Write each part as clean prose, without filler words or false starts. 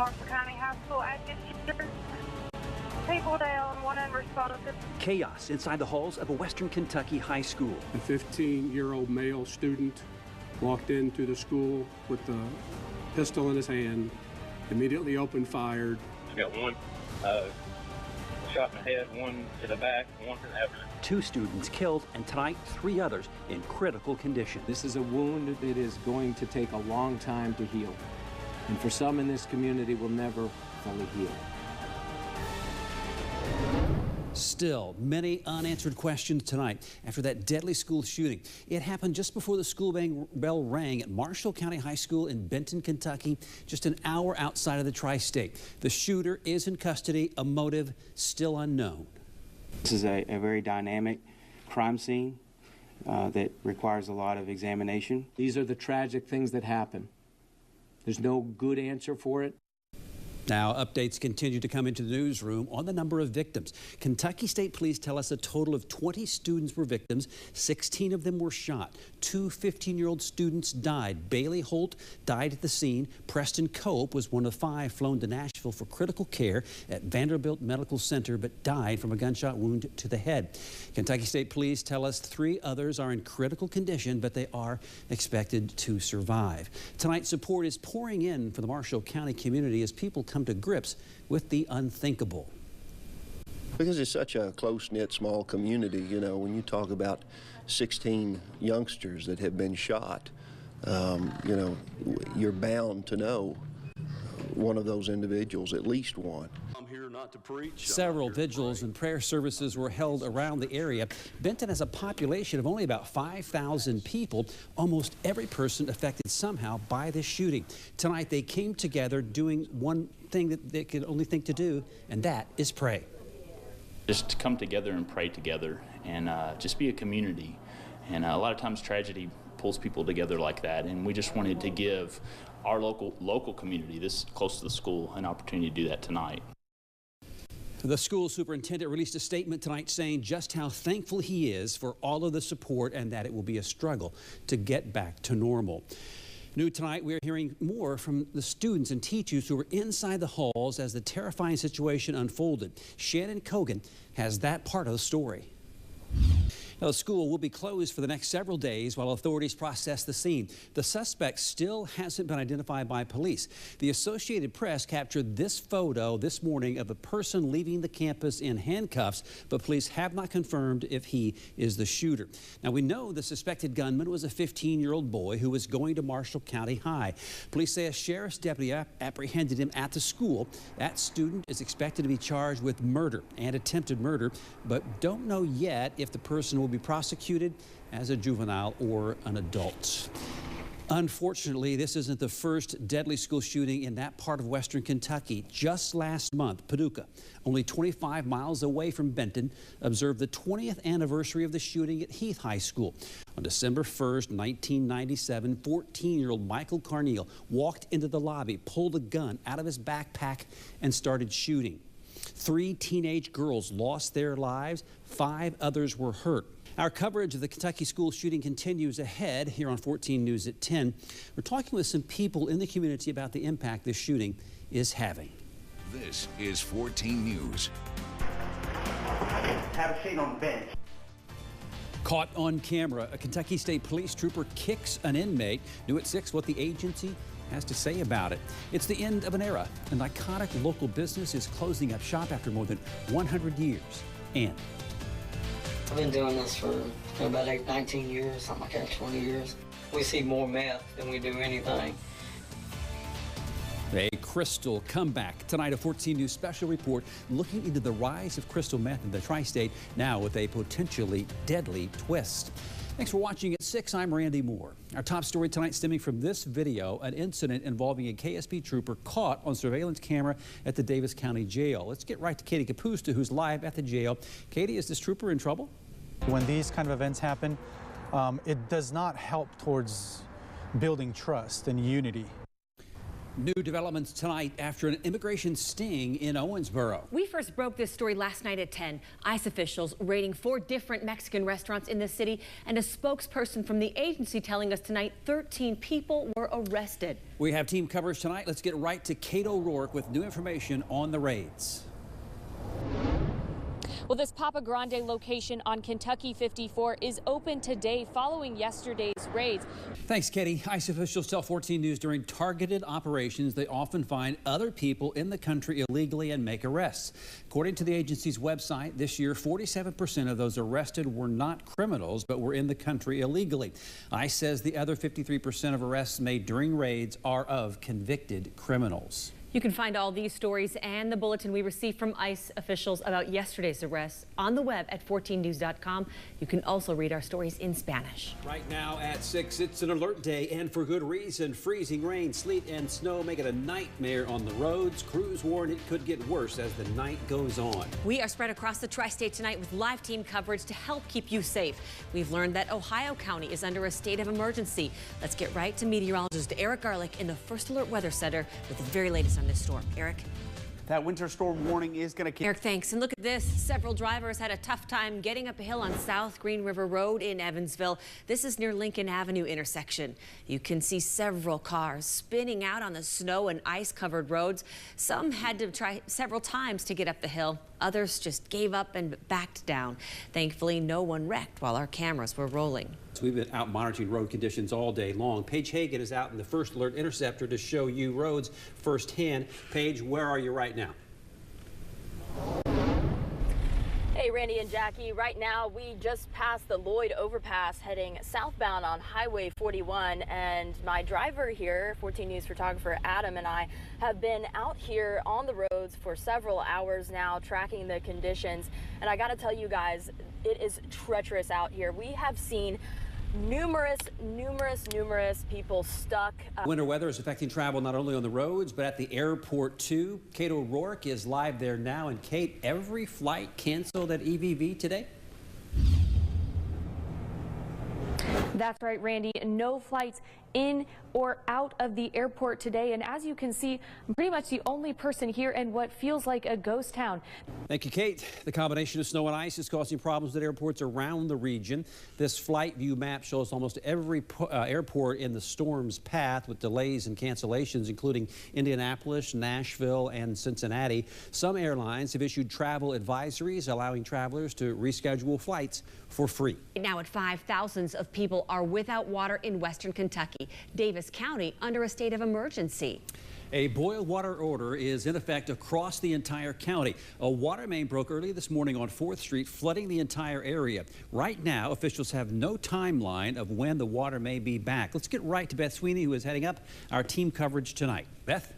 Marshall County High School active shooter. People down, one unresponsive. Chaos inside the halls of a Western Kentucky high school. A 15-year-old male student walked into the school with a pistol in his hand, immediately opened fire. I got one shot in the head, one to the back, one to the abdomen. 2 students killed, and tonight 3 others in critical condition. This is a wound that is going to take a long time to heal, and for some in this community will never fully heal. Still, many unanswered questions tonight after that deadly school shooting. It happened just before the school bell rang at Marshall County High School in Benton, Kentucky, just an hour outside of the tri-state. The shooter is in custody, a motive still unknown. This is a very dynamic crime scene that requires a lot of examination. These are the tragic things that happen. There's no good answer for it. Now, updates continue to come into the newsroom on the number of victims. Kentucky State Police tell us a total of 20 students were victims. 16 of them were shot. 2 15-year-old students died. Bailey Holt died at the scene. Preston Cope was one of 5 flown to Nashville for critical care at Vanderbilt Medical Center, but died from a gunshot wound to the head. Kentucky State Police tell us 3 others are in critical condition, but they are expected to survive. Tonight, support is pouring in for the Marshall County community as people come to grips with the unthinkable. Because it's such a close-knit, small community, you know, when you talk about 16 youngsters that have been shot, you know, you're bound to know one of those individuals, at least one. I'm here not to preach. Several vigils and prayer services were held around the area. Benton has a population of only about 5,000 people, almost every person affected somehow by this shooting. Tonight they came together doing one thing that they could only think to do, and that is pray. Just to come together and pray together and just be a community. And a lot of times tragedy pulls people together like that, and we just wanted to give our local community, this close to the school, an opportunity to do that tonight. The school superintendent released a statement tonight saying just how thankful he is for all of the support and that it will be a struggle to get back to normal. New tonight, we're hearing more from the students and teachers who were inside the halls as the terrifying situation unfolded. Shannon Cogan has that part of the story. Now, the school will be closed for the next several days while authorities process the scene. The suspect still hasn't been identified by police. The Associated Press captured this photo this morning of a person leaving the campus in handcuffs, but police have not confirmed if he is the shooter. Now, we know the suspected gunman was a 15-year-old boy who was going to Marshall County High. Police say a sheriff's deputy apprehended him at the school. That student is expected to be charged with murder and attempted murder, but don't know yet if the person will be prosecuted as a juvenile or an adult. Unfortunately, this isn't the first deadly school shooting in that part of western Kentucky. Just last month, Paducah, only 25 miles away from Benton, observed the 20th anniversary of the shooting at Heath High School. On December 1st, 1997, 14-year-old Michael Carneal walked into the lobby, pulled a gun out of his backpack, and started shooting. 3 teenage girls lost their lives. 5 others were hurt. Our coverage of the Kentucky school shooting continues ahead here on 14 News at 10. We're talking with some people in the community about the impact this shooting is having. This is 14 News. Have a seat on the bench. Caught on camera, a Kentucky State Police trooper kicks an inmate. New at 6 what the agency has to say about it. It's the end of an era. A iconic local business is closing up shop after more than 100 years. And I've been doing this for about 19 years, something like that, 20 years. We see more meth than we do anything. A crystal comeback. Tonight, a 14 News special report looking into the rise of crystal meth in the tri-state, now with a potentially deadly twist. Thanks for watching at 6. I'm Randy Moore. Our top story tonight stemming from this video, an incident involving a KSP trooper caught on surveillance camera at the Davis County Jail. Let's get right to Katie Capusta, who's live at the jail. Katie, is this trooper in trouble? When these kind of events happen, it does not help towards building trust and unity. New developments tonight after an immigration sting in Owensboro. We first broke this story last night at 10. ICE officials raiding 4 different Mexican restaurants in the city, and a spokesperson from the agency telling us tonight 13 people were arrested. We have team coverage tonight. Let's get right to Kate O'Rourke with new information on the raids. Well, this Papa Grande location on Kentucky 54 is open today following yesterday's raids. Thanks, Katie. ICE officials tell 14 News during targeted operations, they often find other people in the country illegally and make arrests. According to the agency's website, this year, 47% of those arrested were not criminals, but were in the country illegally. ICE says the other 53% of arrests made during raids are of convicted criminals. You can find all these stories and the bulletin we received from ICE officials about yesterday's arrests on the web at 14news.com. You can also read our stories in Spanish. Right now at 6, it's an alert day, and for good reason. Freezing rain, sleet, and snow make it a nightmare on the roads. Crews warn it could get worse as the night goes on. We are spread across the tri-state tonight with live team coverage to help keep you safe. We've learned that Ohio County is under a state of emergency. Let's get right to meteorologist Eric Garlick in the First Alert Weather Center with the very latest on this storm. Eric? That winter storm warning is going to keep. Eric, thanks. And look at this. Several drivers had a tough time getting up a hill on South Green River Road in Evansville. This is near Lincoln Avenue intersection. You can see several cars spinning out on the snow and ice-covered roads. Some had to try several times to get up the hill. Others just gave up and backed down. Thankfully, no one wrecked while our cameras were rolling. So we've been out monitoring road conditions all day long. Paige Hagan is out in the First Alert Interceptor to show you roads firsthand. Paige, where are you right now? Hey, Randy and Jackie, right now we just passed the Lloyd overpass heading southbound on Highway 41, and my driver here, 14 News photographer Adam, and I have been out here on the roads for several hours now tracking the conditions, and I gotta tell you guys, it is treacherous out here. We have seen numerous people stuck. Winter weather is affecting travel not only on the roads, but at the airport too. Kate O'Rourke is live there now. And Kate, every flight canceled at EVV today? That's right, Randy. No flights in or out of the airport today. And as you can see, I'm pretty much the only person here in what feels like a ghost town. Thank you, Kate. The combination of snow and ice is causing problems at airports around the region. This flight view map shows almost every airport in the storm's path with delays and cancellations, including Indianapolis, Nashville, and Cincinnati. Some airlines have issued travel advisories allowing travelers to reschedule flights for free. Now at 5, thousands of people are without water in western Kentucky. Davis County under a state of emergency. A boil water order is in effect across the entire county. A water main broke early this morning on 4th Street, flooding the entire area. Right now, officials have no timeline of when the water may be back. Let's get right to Beth Sweeney, who is heading up our team coverage tonight. Beth?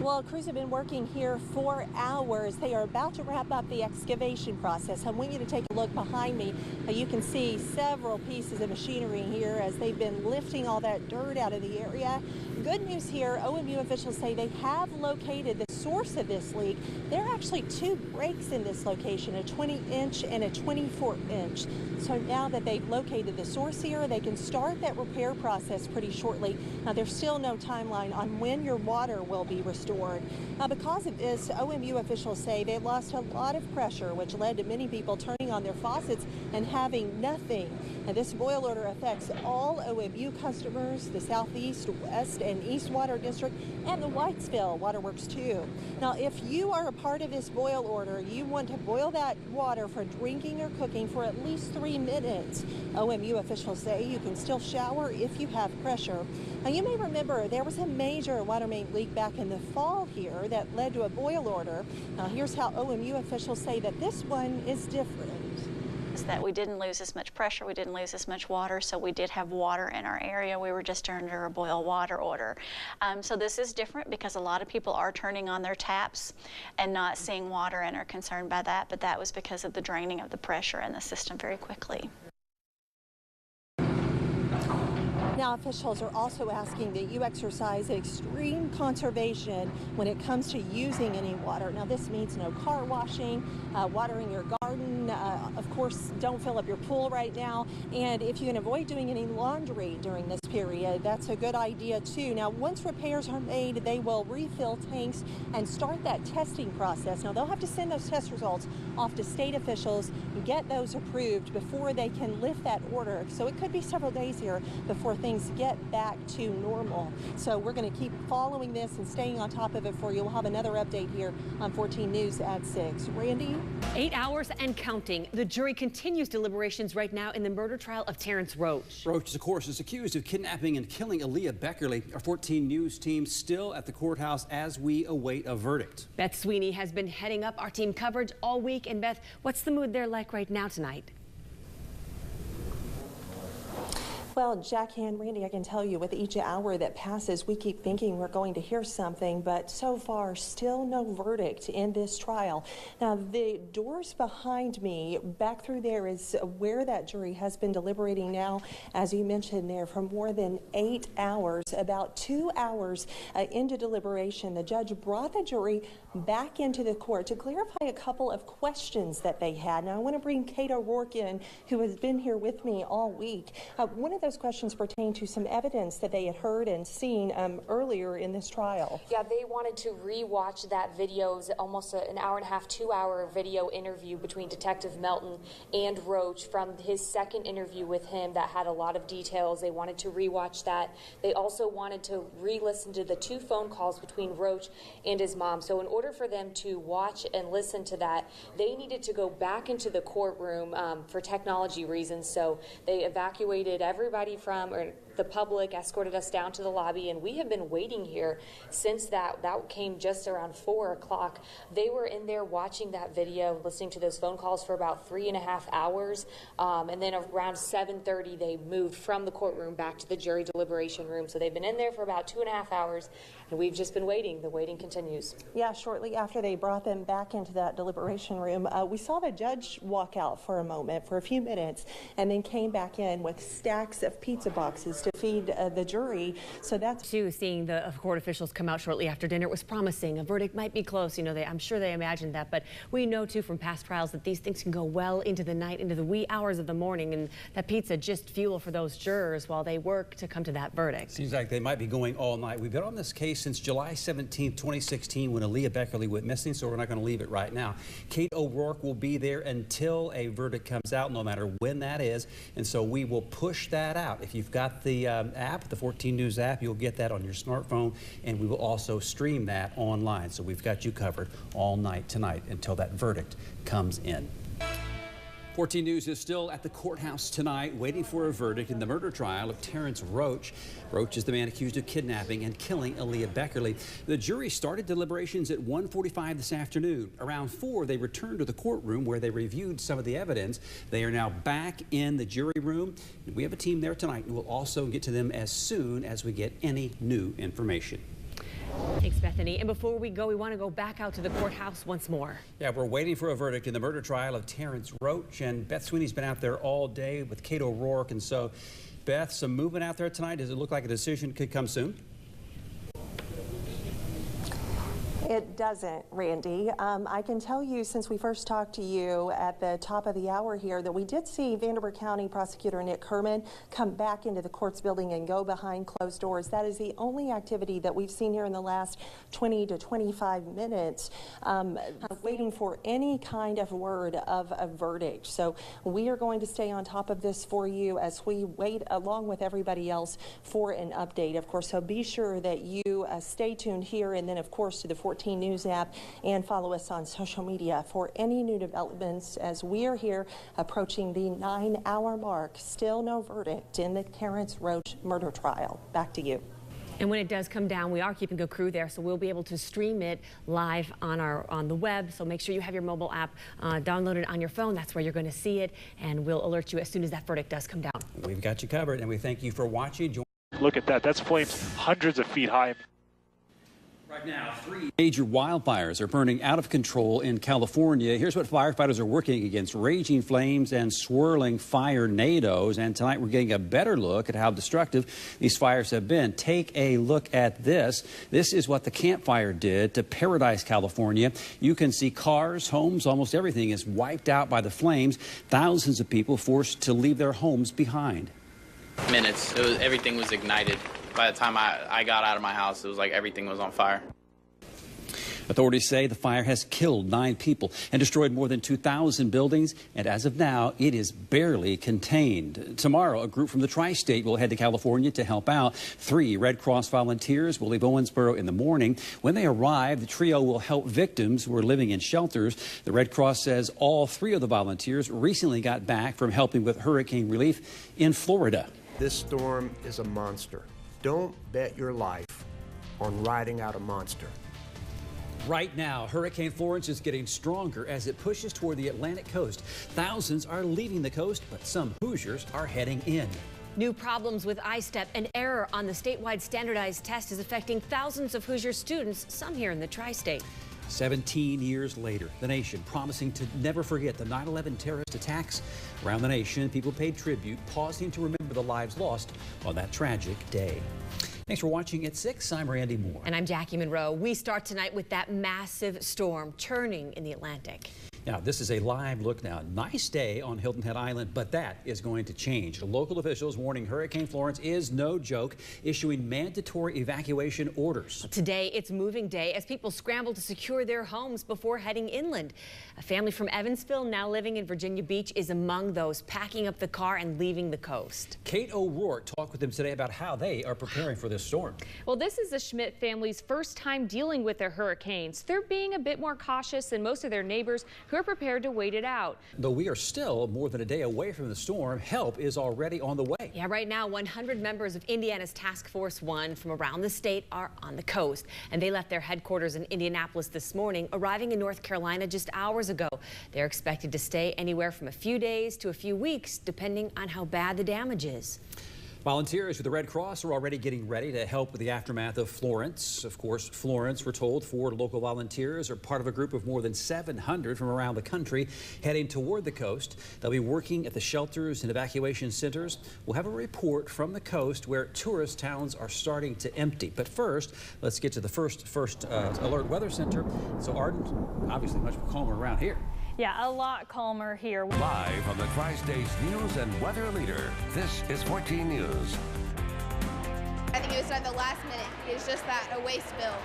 Well, crews have been working here for hours. They are about to wrap up the excavation process. I want you to take a look behind me. You can see several pieces of machinery here as they've been lifting all that dirt out of the area. Good news here, OMU officials say they have located the source of this leak. There are actually 2 breaks in this location, a 20-inch and a 24-inch. So now that they've located the source here, they can start that repair process pretty shortly. Now, there's still no timeline on when your water will be restored. Because of this, OMU officials say they lost a lot of pressure, which led to many people turning on their faucets and having nothing. And this boil order affects all OMU customers, the Southeast, West, and East Water District, and the Whitesville Waterworks too. Now, if you are a part of this boil order, you want to boil that water for drinking or cooking for at least 3 minutes. OMU officials say you can still shower if you have pressure. Now, you may remember there was a major water main leak back in the fall here that led to a boil order. Now, here's how OMU officials say that this one is different. That we didn't lose as much pressure, we didn't lose as much water, so we did have water in our area. We were just under a boil water order. So this is different because a lot of people are turning on their taps and not seeing water and are concerned by that, but that was because of the draining of the pressure in the system very quickly. Now, officials are also asking that you exercise extreme conservation when it comes to using any water. Now, this means no car washing, watering your garden. Of course, don't fill up your pool right now. And if you can avoid doing any laundry during this period, that's a good idea too. Now, once repairs are made, they will refill tanks and start that testing process. Now, they'll have to send those test results off to state officials and get those approved before they can lift that order. So it could be several days here before things get back to normal. So we're going to keep following this and staying on top of it for you. We'll have another update here on 14 News at 6. Randy? 8 hours and counting. The jury continues deliberations right now in the murder trial of Terrence Roach. Roach, of course, is accused of kidnapping and killing Aaliyah Beckerly. Our 14 News team still at the courthouse as we await a verdict. Beth Sweeney has been heading up our team coverage all week. And Beth, what's the mood there like right now tonight? Well, Jackie and Randy, I can tell you with each hour that passes, we keep thinking we're going to hear something, but so far, still no verdict in this trial. Now, the doors behind me, back through there is where that jury has been deliberating now, as you mentioned there, for more than 8 hours. About 2 hours into deliberation, the judge brought the jury back into the court to clarify a couple of questions that they had. Now, I want to bring Kate O'Rourke in, who has been here with me all week. One of those questions pertain to some evidence that they had heard and seen earlier in this trial. Yeah, they wanted to re-watch that video. It was almost an hour and a half, 2 hour video interview between Detective Melton and Roach from his second interview with him that had a lot of details. They wanted to re-watch that. They also wanted to re-listen to the 2 phone calls between Roach and his mom. So in order for them to watch and listen to that, they needed to go back into the courtroom for technology reasons. So they evacuated everybody from, or the public escorted us down to the lobby, and we have been waiting here since that came just around 4 o'clock. They were in there watching that video, listening to those phone calls for about 3.5 hours, and then around 7:30 they moved from the courtroom back to the jury deliberation room. So they've been in there for about 2.5 hours, and we've just been waiting. The waiting continues. Yeah, shortly after they brought them back into that deliberation room, we saw the judge walk out for a moment, for a few minutes, and then came back in with stacks of pizza boxes to feed the jury. So that's seeing the court officials come out shortly after dinner. It was promising. A verdict might be close. You know, I'm sure they imagined that, but we know too from past trials that these things can go well into the night, into the wee hours of the morning, and that pizza just fuel for those jurors while they work to come to that verdict. Seems like they might be going all night. We've been on this case since July 17, 2016, when Aaliyah Beckerly went missing, so we're not going to leave it right now. Kate O'Rourke will be there until a verdict comes out, no matter when that is, and so we will push that out. If you've got the app, the 14 News app, you'll get that on your smartphone, and we will also stream that online. So we've got you covered all night tonight until that verdict comes in. 14 News is still at the courthouse tonight waiting for a verdict in the murder trial of Terrence Roach. Roach is the man accused of kidnapping and killing Aaliyah Beckerly. The jury started deliberations at 1:45 this afternoon. Around 4, they returned to the courtroom where they reviewed some of the evidence. They are now back in the jury room. We have a team there tonight, and we'll also get to them as soon as we get any new information. Thanks, Bethany. And before we go, we want to go back out to the courthouse once more. Yeah, we're waiting for a verdict in the murder trial of Terrence Roach, and Beth Sweeney's been out there all day with Kate O'Rourke. And so, Beth, some movement out there tonight. Does it look like a decision could come soon? It doesn't, Randy. I can tell you, since we first talked to you at the top of the hour here, that we did see Vanderburgh County Prosecutor Nick Kerman come back into the courts building and go behind closed doors. That is the only activity that we've seen here in the last 20 to 25 minutes, waiting for any kind of word of a verdict. So we are going to stay on top of this for you as we wait, along with everybody else, for an update, of course. So be sure that you stay tuned here, and then, of course, to the 14 News app, and follow us on social media for any new developments as we are here approaching the 9-hour mark. Still no verdict in the Terrence Roach murder trial. Back to you. And when it does come down, we are keeping a crew there, so we'll be able to stream it live on the web. So make sure you have your mobile app downloaded on your phone. That's where you're going to see it, and we'll alert you as soon as that verdict does come down. We've got you covered, and we thank you for watching. Look at that. That's flames hundreds of feet high. Right now, 3 major wildfires are burning out of control in California. Here's what firefighters are working against: raging flames and swirling fire tornadoes. And tonight we're getting a better look at how destructive these fires have been. Take a look at this. This is what the Camp Fire did to Paradise, California. You can see cars, homes, almost everything is wiped out by the flames. Thousands of people forced to leave their homes behind. Minutes. Everything was ignited. By the time I got out of my house, it was like everything was on fire. Authorities say the fire has killed 9 people and destroyed more than 2,000 buildings, and as of now, it is barely contained. Tomorrow, a group from the tri-state will head to California to help out. 3 Red Cross volunteers will leave Owensboro in the morning. When they arrive, the trio will help victims who are living in shelters. The Red Cross says all 3 of the volunteers recently got back from helping with hurricane relief in Florida. This storm is a monster. Don't bet your life on riding out a monster. Right now, Hurricane Florence is getting stronger as it pushes toward the Atlantic coast. Thousands are leaving the coast, but some Hoosiers are heading in. New problems with I-STEP. An error on the statewide standardized test is affecting thousands of Hoosier students, some here in the tri-state. 17 years later, the nation promising to never forget the 9/11 terrorist attacks. Around the nation, people paid tribute, pausing to remember the lives lost on that tragic day. Thanks for watching at 6. I'm Randy Moore. And I'm Jackie Monroe. We start tonight with that massive storm churning in the Atlantic. Now, this is a live look now. Nice day on Hilton Head Island, but that is going to change. Local officials warning Hurricane Florence is no joke, issuing mandatory evacuation orders. Today, it's moving day as people scramble to secure their homes before heading inland. A family from Evansville, now living in Virginia Beach, is among those packing up the car and leaving the coast. Kate O'Rourke talked with them today about how they are preparing for this storm. Well, this is the Schmidt family's first time dealing with their hurricanes. They're being a bit more cautious than most of their neighbors who are prepared to wait it out. Though we are still more than a day away from the storm, help is already on the way. Yeah, right now 100 members of Indiana's Task Force 1 from around the state are on the coast, and they left their headquarters in Indianapolis this morning, arriving in North Carolina just hours ago. They're expected to stay anywhere from a few days to a few weeks, depending on how bad the damage is. Volunteers with the Red Cross are already getting ready to help with the aftermath of Florence. Of course, Florence, we're told, 4 local volunteers are part of a group of more than 700 from around the country heading toward the coast. They'll be working at the shelters and evacuation centers. We'll have a report from the coast where tourist towns are starting to empty. But first, let's get to the first alert weather center. So Arden, obviously much calmer around here. Yeah, a lot calmer here. Live on the Tri-States News and Weather Leader, this is 14 News. I think it was at the last minute. It's just that a waste bill.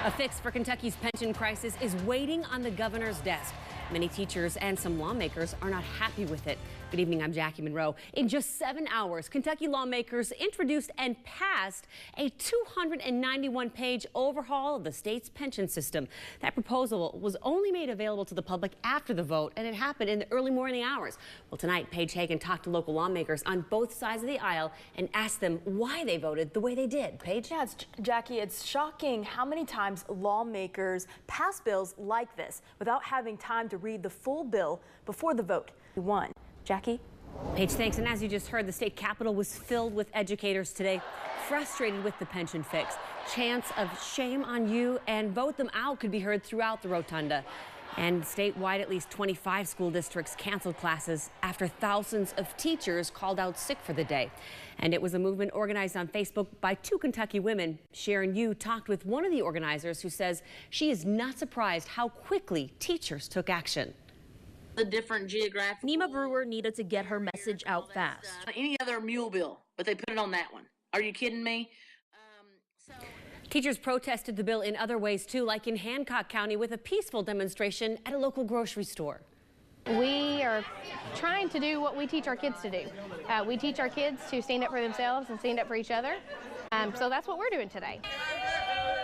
A fix for Kentucky's pension crisis is waiting on the governor's desk. Many teachers and some lawmakers are not happy with it. Good evening, I'm Jackie Monroe. In just 7 hours, Kentucky lawmakers introduced and passed a 291-page overhaul of the state's pension system. That proposal was only made available to the public after the vote, and it happened in the early morning hours. Well, tonight, Paige Hagan talked to local lawmakers on both sides of the aisle and asked them why they voted the way they did. Paige? Yeah, Jackie, it's shocking how many times lawmakers pass bills like this without having time to read the full bill before the vote. One. Jackie? Paige, thanks. And as you just heard, the state capitol was filled with educators today, frustrated with the pension fix. Chants of shame on you and vote them out could be heard throughout the rotunda. And statewide, at least 25 school districts canceled classes after thousands of teachers called out sick for the day. And it was a movement organized on Facebook by 2 Kentucky women. Sharon Yu talked with one of the organizers who says she is not surprised how quickly teachers took action. The different geographic. Nima Brewer needed to get her message out fast. Any other mule bill, but they put it on that one. Are you kidding me? Teachers protested the bill in other ways too, like in Hancock County with a peaceful demonstration at a local grocery store. We are trying to do what we teach our kids to do. We teach our kids to stand up for themselves and stand up for each other. So that's what we're doing today.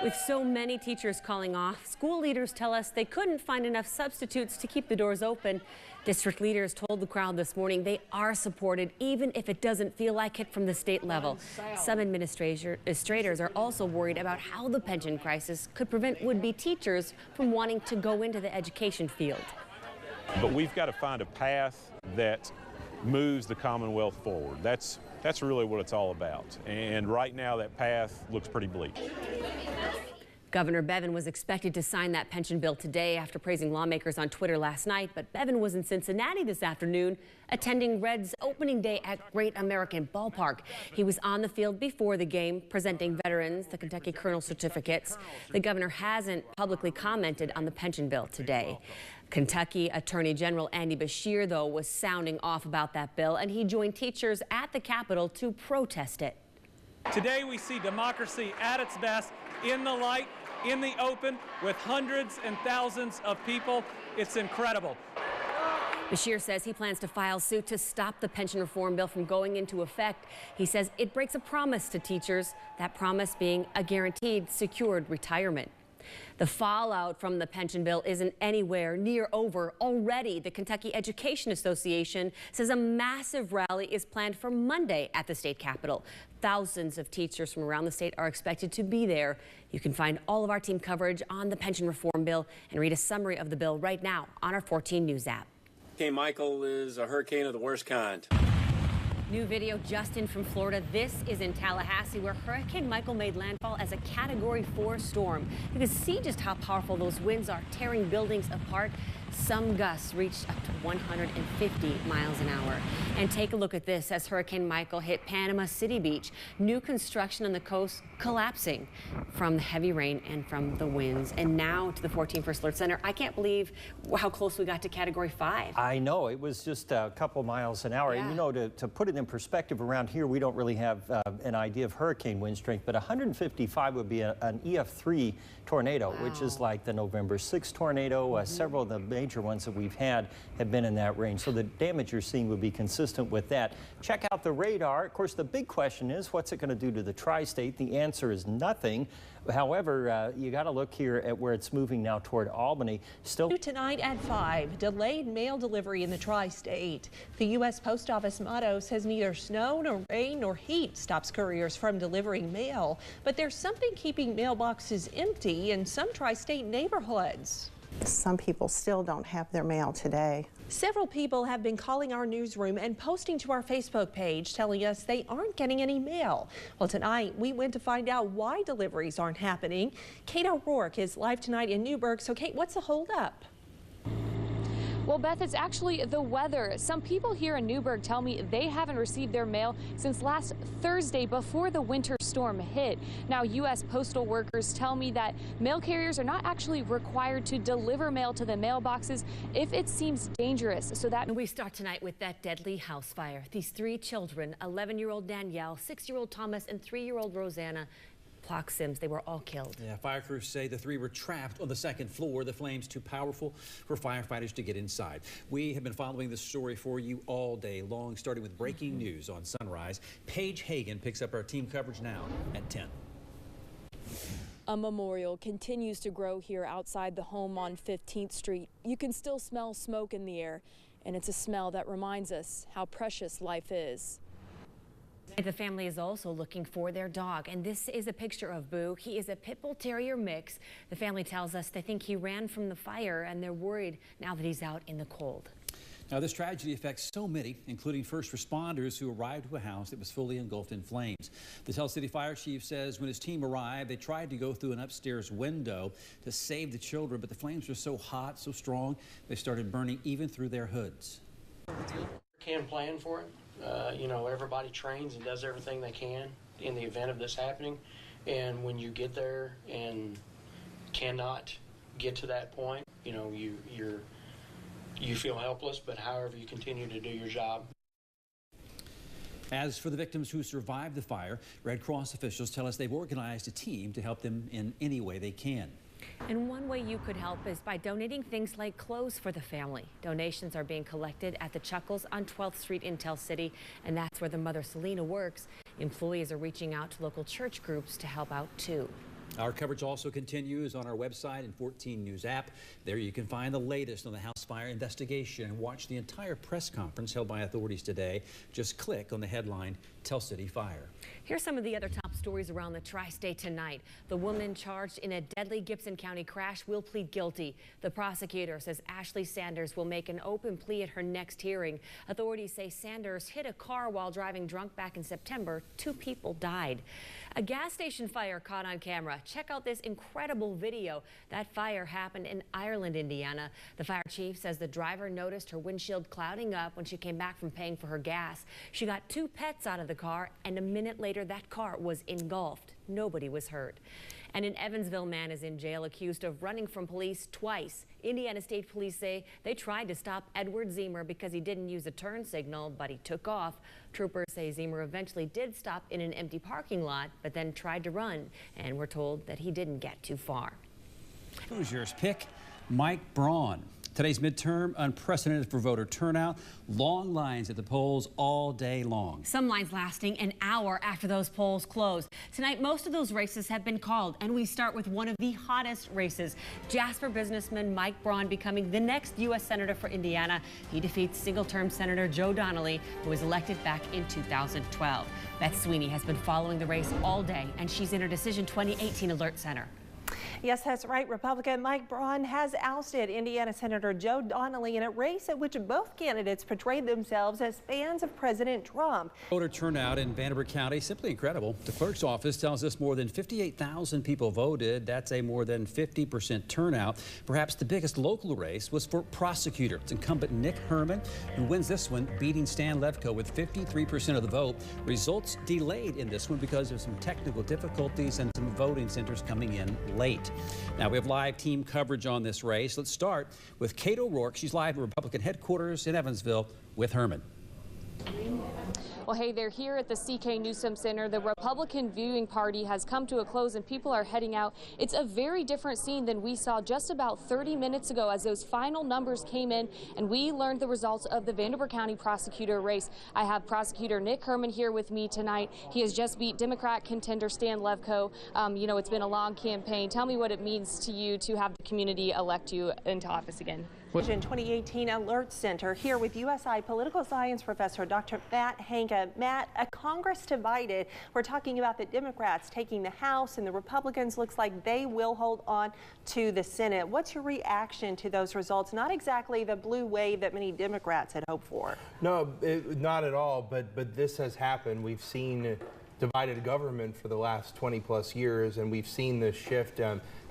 With so many teachers calling off, school leaders tell us they couldn't find enough substitutes to keep the doors open. District leaders told the crowd this morning they are supported, even if it doesn't feel like it from the state level. Some administrators are also worried about how the pension crisis could prevent would-be teachers from wanting to go into the education field. But we've got to find a path that moves the Commonwealth forward. That's really what it's all about. And right now that path looks pretty bleak. Governor Bevin was expected to sign that pension bill today after praising lawmakers on Twitter last night, but Bevin was in Cincinnati this afternoon attending Reds opening day at Great American Ballpark. He was on the field before the game presenting veterans the Kentucky Colonel certificates. The governor hasn't publicly commented on the pension bill today. Kentucky Attorney General Andy Beshear, though, was sounding off about that bill, and he joined teachers at the Capitol to protest it. Today we see democracy at its best, in the light, in the open, with hundreds and thousands of people. It's incredible. Beshear says he plans to file suit to stop the pension reform bill from going into effect. He says it breaks a promise to teachers, that promise being a guaranteed, secured retirement. The fallout from the pension bill isn't anywhere near over. Already, the Kentucky Education Association says a massive rally is planned for Monday at the state capitol. Thousands of teachers from around the state are expected to be there. You can find all of our team coverage on the pension reform bill and read a summary of the bill right now on our 14 News app. Hurricane Michael is a hurricane of the worst kind. New video just in from Florida. This is in Tallahassee, where Hurricane Michael made landfall as a Category 4 storm. You can see just how powerful those winds are, tearing buildings apart. Some gusts reached up to 150 miles an hour. And take a look at this as Hurricane Michael hit Panama City Beach. New construction on the coast collapsing from the heavy rain and from the winds. And now to the 14 First Alert Center. I can't believe how close we got to Category 5. I know, it was just a couple miles an hour. Yeah. And you know, to put it in perspective, around here we don't really have an idea of hurricane wind strength, but 155 would be an EF3 tornado, which is like the November 6th tornado. Several of the major ones that we've had have been in that range. So the damage you're seeing would be consistent with that. Check out the radar. Of course, the big question is, what's it going to do to the tri-state? The answer is nothing. However, you got to look here at where it's moving now toward Albany. Still tonight at 5, delayed mail delivery in the tri-state. The U.S. Post Office motto says neither snow nor rain nor heat stops couriers from delivering mail. But there's something keeping mailboxes empty in some tri-state neighborhoods. Some people still don't have their mail today. Several people have been calling our newsroom and posting to our Facebook page telling us they aren't getting any mail. Well, tonight we went to find out why deliveries aren't happening. Kate O'Rourke is live tonight in Newburgh. So Kate, what's the holdup? Well, Beth, it's actually the weather. Some people here in Newburgh tell me they haven't received their mail since last Thursday before the winter storm hit. Now, U.S. postal workers tell me that mail carriers are not actually required to deliver mail to the mailboxes if it seems dangerous. So that we start tonight with that deadly house fire. These 3 children, 11-year-old Danielle, 6-year-old Thomas, and 3-year-old Rosanna Plock Sims, they were all killed. Yeah, fire crews say the 3 were trapped on the 2nd floor. The flames too powerful for firefighters to get inside. We have been following this story for you all day long, starting with breaking news on Sunrise. Paige Hagan picks up our team coverage now at 10. A memorial continues to grow here outside the home on 15th Street. You can still smell smoke in the air, and it's a smell that reminds us how precious life is. The family is also looking for their dog, and this is a picture of Boo. He is a pit bull terrier mix. The family tells us they think he ran from the fire, and they're worried now that he's out in the cold. Now, this tragedy affects so many, including first responders who arrived to a house that was fully engulfed in flames. The Tell City Fire Chief says when his team arrived, they tried to go through an upstairs window to save the children, but the flames were so hot, so strong, they started burning even through their hoods. Can plan for it. You know, everybody trains and does everything they can in the event of this happening. And when you get there and cannot get to that point, you know, you feel helpless, but however you continue to do your job. As for the victims who survived the fire, Red Cross officials tell us they've organized a team to help them in any way they can. And one way you could help is by donating things like clothes for the family. Donations are being collected at the Chuckles on 12th Street in Tell City, and that's where the mother Selena works. Employees are reaching out to local church groups to help out too. Our coverage also continues on our website and 14 News app. There you can find the latest on the house fire investigation and watch the entire press conference held by authorities today. Just click on the headline, Tell City Fire. Here's some of the other top stories. stories around the tri-state tonight. The woman charged in a deadly Gibson County crash will plead guilty. The prosecutor says Ashley Sanders will make an open plea at her next hearing. Authorities say Sanders hit a car while driving drunk back in September. 2 people died. A gas station fire caught on camera. Check out this incredible video. That fire happened in Ireland, Indiana. The fire chief says the driver noticed her windshield clouding up when she came back from paying for her gas. She got 2 pets out of the car, and a minute later that car was engulfed. Nobody was hurt. And an Evansville man is in jail accused of running from police twice. Indiana State Police say they tried to stop Edward Zemer because he didn't use a turn signal, but he took off. Troopers say Zemer eventually did stop in an empty parking lot, but then tried to run, and we're told that he didn't get too far. Who's yours pick? Mike Braun. Today's midterm, unprecedented for voter turnout. Long lines at the polls all day long. Some lines lasting an hour after those polls close. Tonight, most of those races have been called, and we start with one of the hottest races. Jasper businessman Mike Braun becoming the next U.S. Senator for Indiana. He defeats single-term Senator Joe Donnelly, who was elected back in 2012. Beth Sweeney has been following the race all day, and she's in her Decision 2018 Alert Center. Yes, that's right. Republican Mike Braun has ousted Indiana Senator Joe Donnelly in a race at which both candidates portrayed themselves as fans of President Trump. Voter turnout in Vanderbilt County, simply incredible. The clerk's office tells us more than 58,000 people voted. That's a more than 50% turnout. Perhaps the biggest local race was for prosecutor. It's incumbent Nick Herman, who wins this one, beating Stan Levko with 53% of the vote. Results delayed in this one because of some technical difficulties and some voting centers coming in late. Now, we have live team coverage on this race. Let's start with Kate O'Rourke. She's live at Republican headquarters in Evansville with Herman. Well, hey, they're here at the C.K. Newsom Center. The Republican viewing party has come to a close and people are heading out. It's a very different scene than we saw just about 30 minutes ago as those final numbers came in and we learned the results of the Vanderbilt County prosecutor race. I have prosecutor Nick Herman here with me tonight. He has just beat Democrat contender Stan Levko. You know, it's been a long campaign. Tell me what it means to you to have the community elect you into office again. Vision 2018 Alert Center here with USI political science professor Dr. Matt Hanka. Matt, a Congress divided. We're talking about the Democrats taking the House and the Republicans looks like they will hold on to the Senate. What's your reaction to those results? Not exactly the blue wave that many Democrats had hoped for. No, not at all. But this has happened. We've seen divided government for the last 20+ years, and we've seen this shift.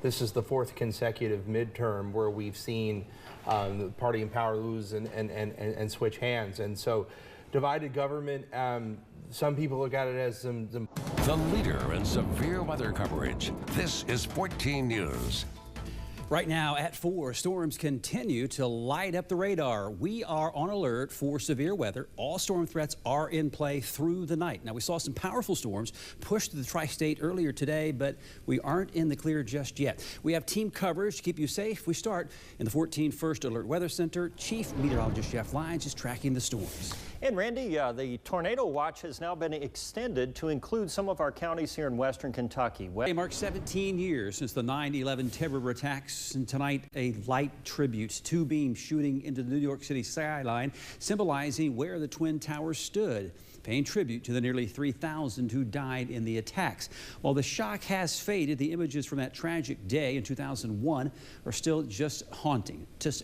This is the 4th consecutive midterm where we've seen the party in power lose and switch hands. And so divided government, some people look at it as some... The leader in severe weather coverage. This is 14 News. Right now at 4, storms continue to light up the radar. We are on alert for severe weather. All storm threats are in play through the night. Now, we saw some powerful storms push through the tri-state earlier today, but we aren't in the clear just yet. We have team coverage to keep you safe. We start in the 14 First Alert Weather Center. Chief Meteorologist Jeff Lyons is tracking the storms. And Randy, the tornado watch has now been extended to include some of our counties here in western Kentucky. It marks 17 years since the 9/11 terror attacks, and tonight a light tribute. 2 beams shooting into the New York City skyline, symbolizing where the Twin Towers stood, paying tribute to the nearly 3,000 who died in the attacks. While the shock has faded, the images from that tragic day in 2001 are still just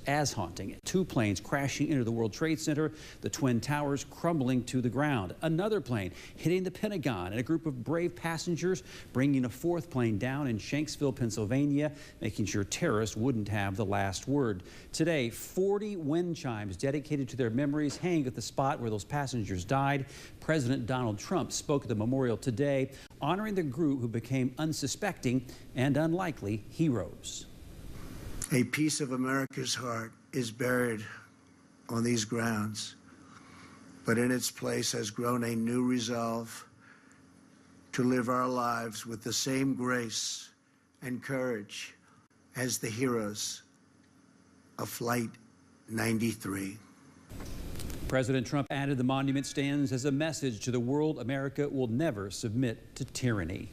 as haunting. 2 planes crashing into the World Trade Center, the Twin Towers crumbling to the ground. Another plane hitting the Pentagon, and a group of brave passengers bringing a 4th plane down in Shanksville, Pennsylvania, making sure terrorists wouldn't have the last word. Today, 40 wind chimes dedicated to their memories hang at the spot where those passengers died. President Donald Trump spoke at the memorial today, honoring the group who became unsuspecting and unlikely heroes. A piece of America's heart is buried on these grounds, but in its place has grown a new resolve to live our lives with the same grace and courage as the heroes of Flight 93. President Trump added the monument stands as a message to the world America will never submit to tyranny.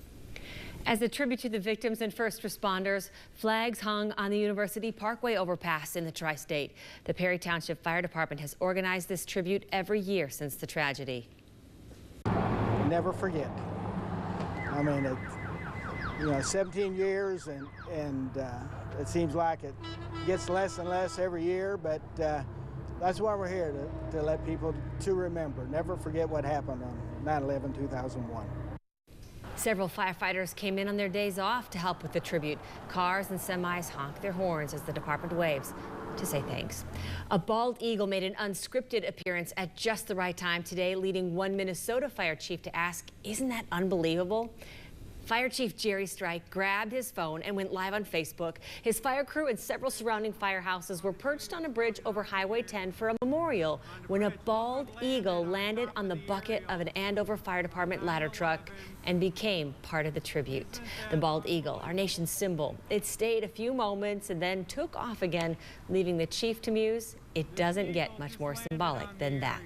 As a tribute to the victims and first responders, flags hung on the University Parkway overpass in the tri-state. The Perry Township Fire Department has organized this tribute every year since the tragedy. Never forget. I mean, 17 years, and it seems like it gets less and less every year, but that's why we're here, to let people to remember. Never forget what happened on 9/11/2001. Several firefighters came in on their days off to help with the tribute. Cars and semis honk their horns as the department waves to say thanks. A bald eagle made an unscripted appearance at just the right time today, leading one Minnesota fire chief to ask, "Isn't that unbelievable?" Fire Chief Jerry Strike grabbed his phone and went live on Facebook. His fire crew and several surrounding firehouses were perched on a bridge over Highway 10 for a memorial when a bald eagle landed on the bucket of an Andover Fire Department ladder truck and became part of the tribute. The bald eagle, our nation's symbol, it stayed a few moments and then took off again, leaving the chief to muse, it doesn't get much more symbolic than that.